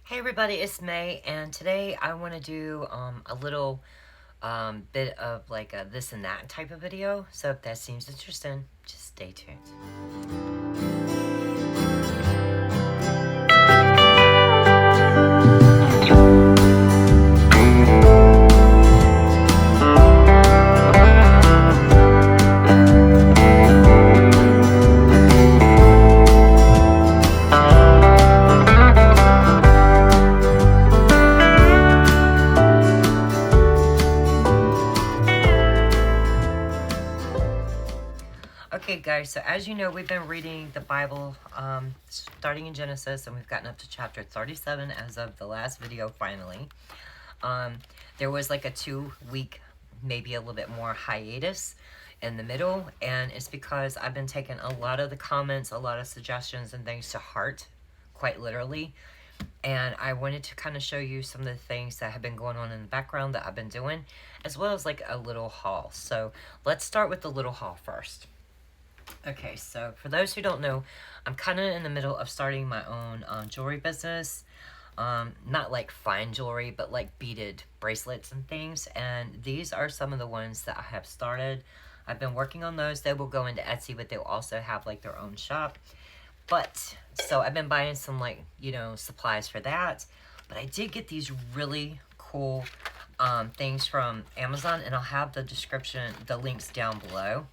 Hey everybody, it's May, and today I want to do a little bit of like a this and that type of video. So if that seems interesting, just stay tuned. Okay guys, so as you know, we've been reading the Bible starting in Genesis, and we've gotten up to chapter 37 as of the last video finally. There was like a 2-week, maybe a little bit more hiatus in the middle, and it's because I've been taking a lot of the comments, a lot of suggestions and things to heart, quite literally. And I wanted to kind of show you some of the things that have been going on in the background that I've been doing, as well as like a little haul. So let's start with the little haul first. Okay, so for those who don't know, I'm kind of in the middle of starting my own jewelry business. Not like fine jewelry, but like beaded bracelets and things. And these are some of the ones that I have started. I've been working on those. They will go into Etsy, but they'll also have like their own shop. But, so I've been buying some like, supplies for that. But I did get these really cool things from Amazon, and I'll have the description, the links down below.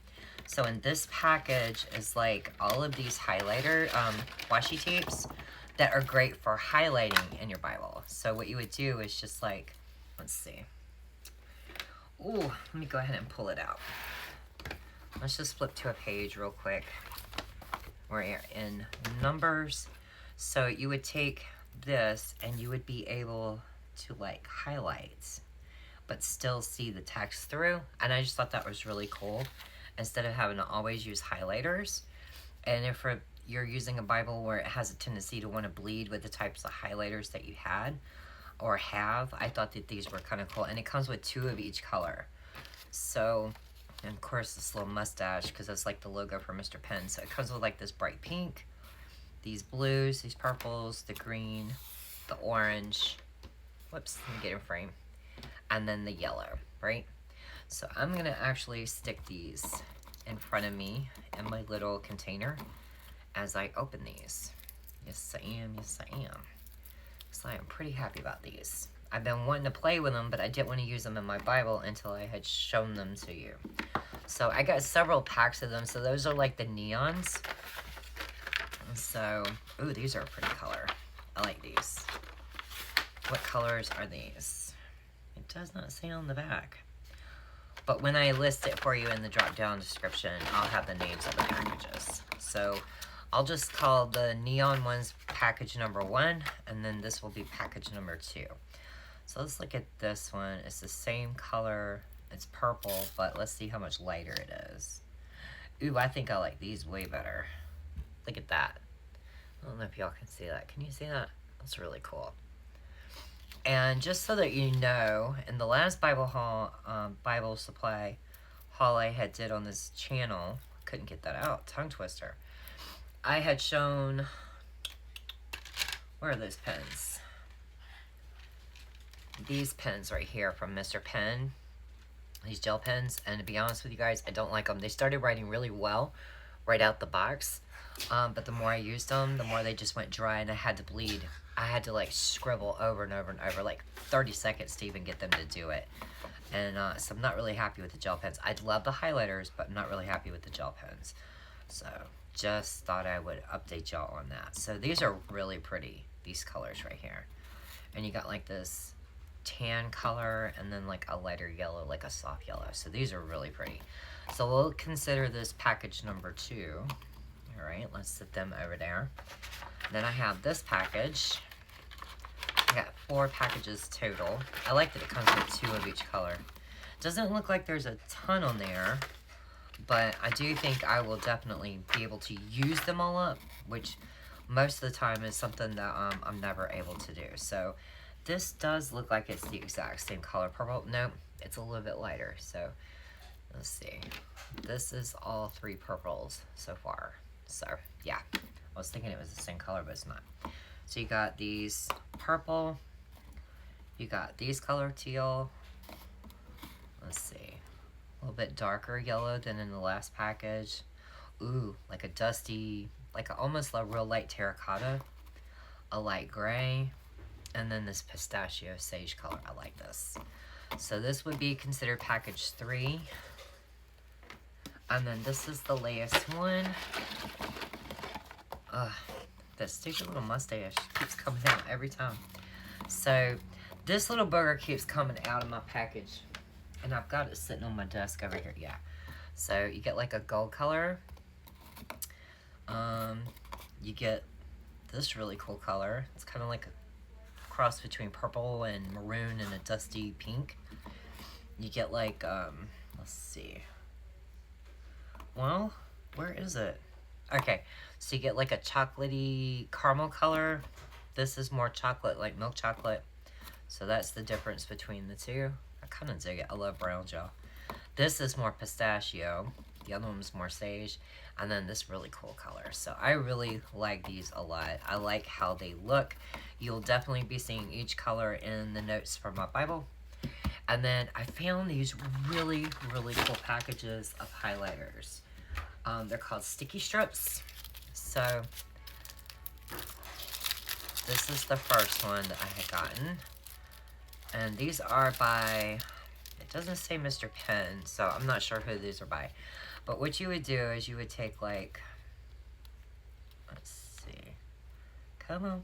So in this package is like all of these highlighter washi tapes that are great for highlighting in your Bible. So what you would do is just like, let's see. Ooh, let me go ahead and pull it out. Let's just flip to a page real quick. We're in Numbers. So you would take this and you would be able to like highlight, but still see the text through. And I just thought that was really cool, instead of having to always use highlighters. And if you're using a Bible where it has a tendency to want to bleed with the types of highlighters that you had or have, I thought that these were kind of cool. And it comes with 2 of each color. So, and of course this little mustache, because that's like the logo for Mr. Penn. So it comes with like this bright pink, these blues, these purples, the green, the orange. Whoops, let me get in frame. And then the yellow, right? So I'm going to actually stick these in front of me in my little container as I open these. Yes, I am. Yes, I am. So I am pretty happy about these. I've been wanting to play with them, but I didn't want to use them in my Bible until I had shown them to you. So I got several packs of them. So those are like the neons. So, ooh, these are a pretty color. I like these. What colors are these? It does not say on the back. But when I list it for you in the drop-down description, I'll have the names of the packages. So I'll just call the neon ones package number 1, and then this will be package number 2. So let's look at this one. It's the same color. It's purple, but let's see how much lighter it is. Ooh, I think I like these way better. Look at that. I don't know if y'all can see that. Can you see that? That's really cool. And just so that you know, in the last Bible haul, Bible supply haul I had did on this channel, couldn't get that out, tongue twister. I had shown, where are those pens? These pens right here from Mr. Penn, these gel pens, and to be honest with you guys, I don't like them. They started writing really well right out the box, but the more I used them, the more they just went dry, and I had to bleed. I had to like scribble over and over and over, like 30 seconds to even get them to do it. And so I'm not really happy with the gel pens. I love the highlighters, but I'm not really happy with the gel pens. So just thought I would update y'all on that. So these are really pretty, these colors right here. And you got like this tan color and then like a lighter yellow, like a soft yellow. So these are really pretty. So we'll consider this package number 2. All right, let's set them over there. Then I have this package. I got 4 packages total. I like that it comes with 2 of each color. Doesn't look like there's a ton on there, but I do think I will definitely be able to use them all up, which most of the time is something that I'm never able to do. So this does look like it's the exact same color. Purple, nope, it's a little bit lighter. So let's see. This is all 3 purples so far. So yeah, I was thinking it was the same color, but it's not. So you got these purple, you got these color teal, let's see, a little bit darker yellow than in the last package. Ooh, like a dusty, like almost a real light terracotta, a light gray, and then this pistachio sage color. I like this. So this would be considered package 3. And then this is the latest one. Ugh, that stupid little mustache keeps coming out every time. So this little booger keeps coming out of my package. And I've got it sitting on my desk over here. Yeah. So you get like a gold color. You get this really cool color. It's kind of like a cross between purple and maroon and a dusty pink. You get like, let's see. Well, where is it? Okay, so you get like a chocolatey caramel color. This is more chocolate, like milk chocolate. So that's the difference between the two. I kind of dig it. I love brown gel. This is more pistachio. The other one's more sage. And then this really cool color. So I really like these a lot. I like how they look. You'll definitely be seeing each color in the notes from my Bible. And then I found these really, really cool packages of highlighters. They're called sticky strips. So this is the first one that I had gotten. And these are by, it doesn't say Mr. Penn, so I'm not sure who these are by. But what you would do is you would take like, let's see, come on.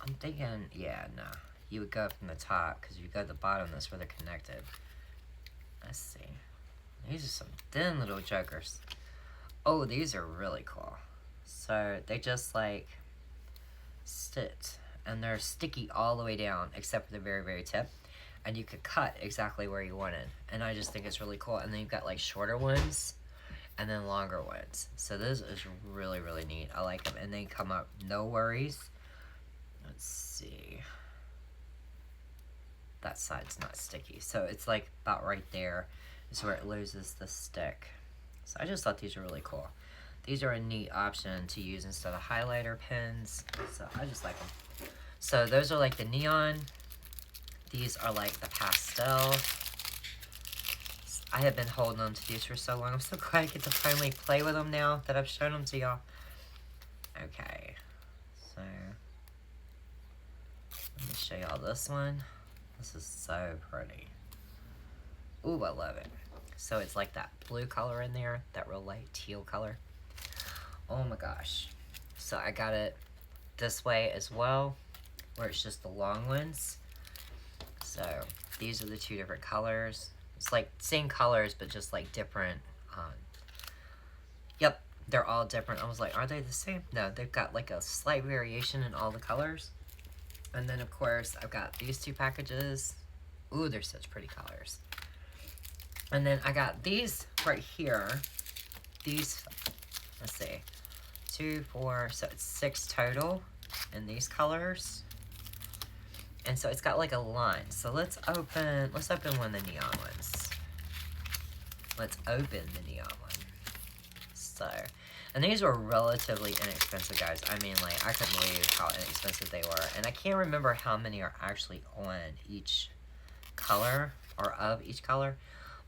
I'm thinking, yeah, no. You would go from the top, because if you go to the bottom, that's where they're connected. Let's see. These are some thin little jokers. Oh, these are really cool. So they just like sit, and they're sticky all the way down, except for the very, very tip. And you could cut exactly where you wanted. And I just think it's really cool. And then you've got like shorter ones and then longer ones. So this is really, really neat. I like them. And they come up no worries. Let's see. That side's not sticky. So it's like about right there is where it loses the stick. So I just thought these were really cool. These are a neat option to use instead of highlighter pens. So I just like them. So those are like the neon. These are like the pastel. I have been holding on to these for so long. I'm so glad I get to finally play with them now that I've shown them to y'all. Okay, so let me show y'all this one. This is so pretty. Ooh, I love it. So it's like that blue color in there, that real light teal color. Oh my gosh. So I got it this way as well, where it's just the long ones. So these are the two different colors. It's like same colors, but just like different. Yep, they're all different. I was like, are they the same? No, they've got like a slight variation in all the colors. And then of course, I've got these two packages. Ooh, they're such pretty colors. And then I got these right here. These, let's see, 2, 4, so it's 6 total in these colors. And so it's got like a line. So let's open one of the neon ones. Let's open the neon one. So, and these were relatively inexpensive, guys. I mean, like, I couldn't believe how inexpensive they were. And I can't remember how many are actually on each color, or of each color.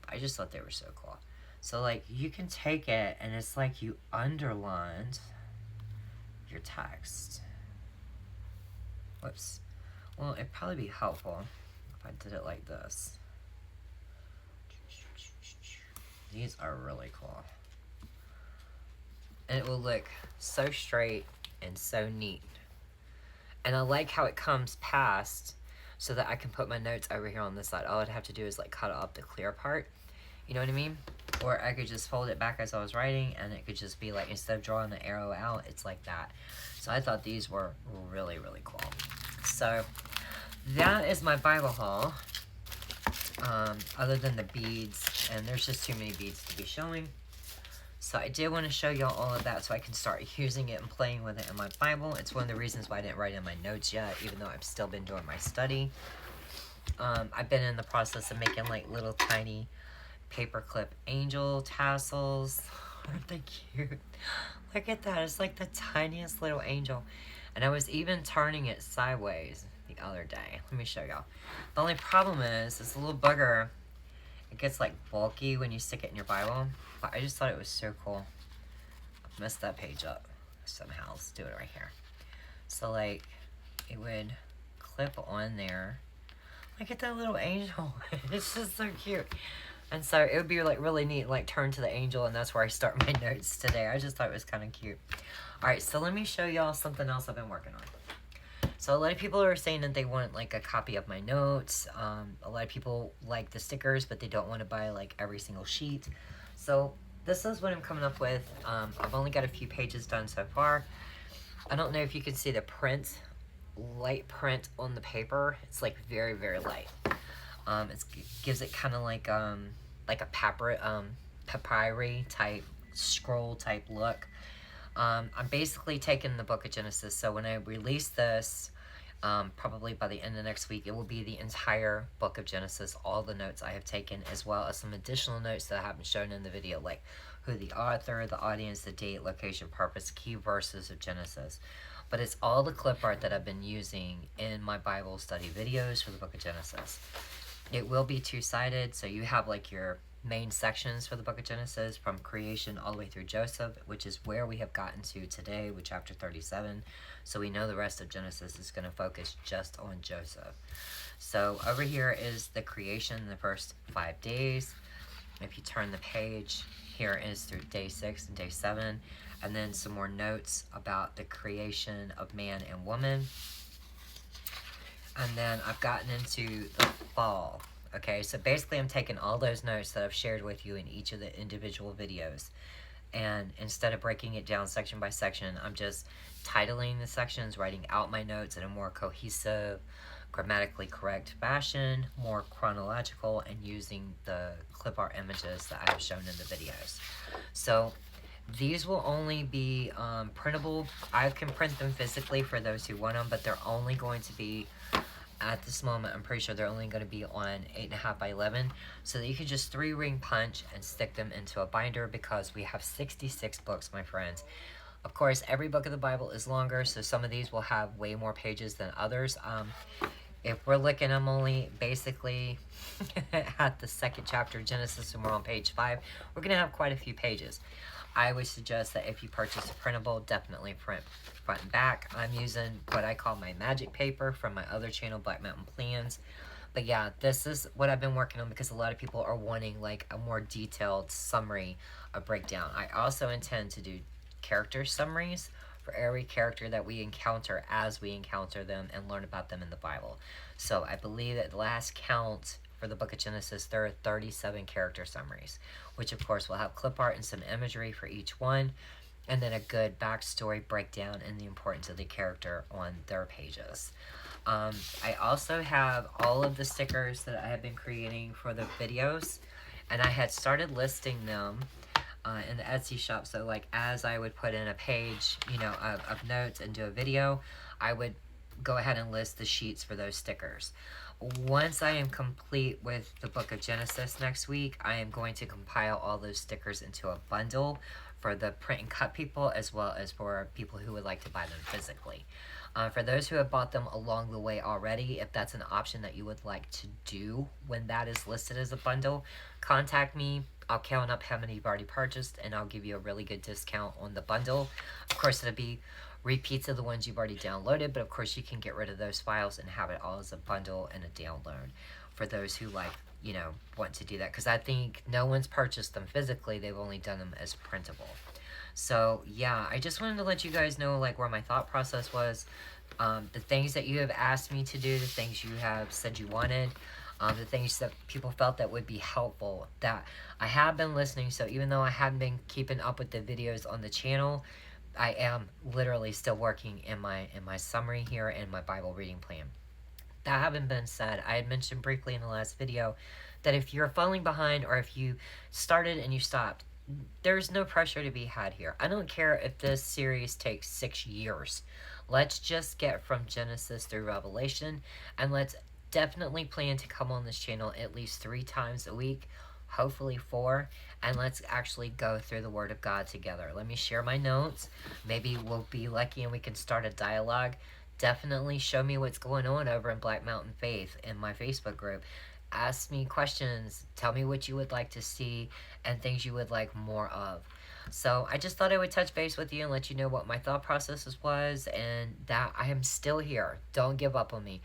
But I just thought they were so cool. So, like, you can take it, and it's like you underlined your text. Whoops. Well, it'd probably be helpful if I did it like this. These are really cool. And it will look so straight and so neat. And I like how it comes past so that I can put my notes over here on this side. All I'd have to do is like cut up the clear part. You know what I mean? Or I could just fold it back as I was writing, and it could just be like, instead of drawing the arrow out, it's like that. So I thought these were really, really cool. So that is my Bible haul, other than the beads, and there's just too many beads to be showing. So I did want to show y'all all of that so I can start using it and playing with it in my Bible. It's one of the reasons why I didn't write in my notes yet, even though I've still been doing my study. I've been in the process of making like little tiny paperclip angel tassels. Aren't they cute? Look at that. It's like the tiniest little angel. And I was even turning it sideways the other day. Let me show y'all. The only problem is, this little bugger, it gets like bulky when you stick it in your Bible. But I just thought it was so cool. I messed that page up somehow. Let's do it right here. So like, it would clip on there. Look at that little angel. It's just so cute. And so it would be like really neat, like turn to the angel, and that's where I start my notes today. I just thought it was kind of cute. All right, so let me show y'all something else I've been working on. So a lot of people are saying that they want like a copy of my notes. A lot of people like the stickers, but they don't want to buy like every single sheet. So this is what I'm coming up with. I've only got a few pages done so far. I don't know if you can see the print, light print on the paper. It's like very, very light. It gives it kind of like a papyri type, scroll type look. I'm basically taking the book of Genesis, so when I release this, probably by the end of next week, it will be the entire book of Genesis, all the notes I have taken, as well as some additional notes that I haven't shown in the video, like who the author, the audience, the date, location, purpose, key verses of Genesis. But it's all the clip art that I've been using in my Bible study videos for the book of Genesis. It will be two-sided, so you have like your main sections for the book of Genesis from creation all the way through Joseph, which is where we have gotten to today with chapter 37. So we know the rest of Genesis is going to focus just on Joseph. So over here is the creation, the first 5 days. If you turn the page, here is through day 6 and day 7. And then some more notes about the creation of man and woman. And then I've gotten into the fall. Okay, so basically I'm taking all those notes that I've shared with you in each of the individual videos. And instead of breaking it down section by section, I'm just titling the sections, writing out my notes in a more cohesive, grammatically correct fashion, more chronological, and using the clip art images that I have shown in the videos. So these will only be printable. I can print them physically for those who want them, but they're only going to be, at this moment, I'm pretty sure they're only going to be on 8.5 by 11, so that you can just 3-ring punch and stick them into a binder, because we have 66 books, my friends. Of course, every book of the Bible is longer, so some of these will have way more pages than others. If we're looking, I'm only basically at the second chapter of Genesis, and we're on page 5. We're going to have quite a few pages. I would suggest that if you purchase a printable, definitely print front and back. I'm using what I call my magic paper from my other channel, Black Mountain Plans. But yeah, this is what I've been working on, because a lot of people are wanting like a more detailed summary, a breakdown. I also intend to do character summaries for every character that we encounter as we encounter them and learn about them in the Bible. So I believe at the last count for the book of Genesis, there are 37 character summaries, which of course will have clip art and some imagery for each one, and then a good backstory breakdown and the importance of the character on their pages. I also have all of the stickers that I have been creating for the videos, and I had started listing them in the Etsy shop. So like as I would put in a page, you know, of notes and do a video, I would go ahead and list the sheets for those stickers. Once I am complete with the book of Genesis next week, I am going to compile all those stickers into a bundle for the print and cut people, as well as for people who would like to buy them physically. For those who have bought them along the way already, if that's an option that you would like to do when that is listed as a bundle, contact me. I'll count up how many you've already purchased, and I'll give you a really good discount on the bundle. Of course, it'll be repeats of the ones you've already downloaded, but of course you can get rid of those files and have it all as a bundle and a download for those who like, you know, want to do that, because I think no one's purchased them physically, they've only done them as printable. So yeah, I just wanted to let you guys know like where my thought process was, the things that you have asked me to do, the things you have said you wanted, the things that people felt that would be helpful, that I have been listening. So even though I haven't been keeping up with the videos on the channel, I am literally still working in my summary here in my Bible reading plan. That having been said, I had mentioned briefly in the last video that if you're falling behind, or if you started and you stopped, there's no pressure to be had here. I don't care if this series takes 6 years. Let's just get from Genesis through Revelation, and let's definitely plan to come on this channel at least 3 times a week, hopefully 4, and let's actually go through the Word of God together. Let me share my notes. Maybe we'll be lucky and we can start a dialogue. Definitely show me what's going on over in Black Mountain Faith in my Facebook group. Ask me questions. Tell me what you would like to see and things you would like more of. So I just thought I would touch base with you and let you know what my thought processes was, and that I am still here. Don't give up on me.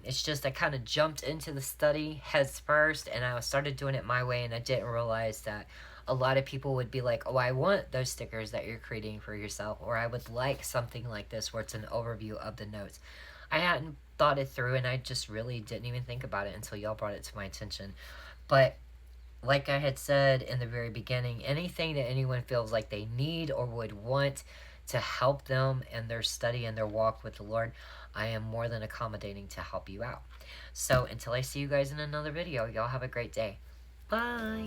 It's just I kind of jumped into the study heads first, and I started doing it my way, and I didn't realize that a lot of people would be like, oh, I want those stickers that you're creating for yourself, or I would like something like this where it's an overview of the notes. I hadn't thought it through, and I just really didn't even think about it until y'all brought it to my attention. But like I had said in the very beginning, anything that anyone feels like they need or would want to help them in their study and their walk with the Lord, I am more than accommodating to help you out. So until I see you guys in another video, y'all have a great day. Bye.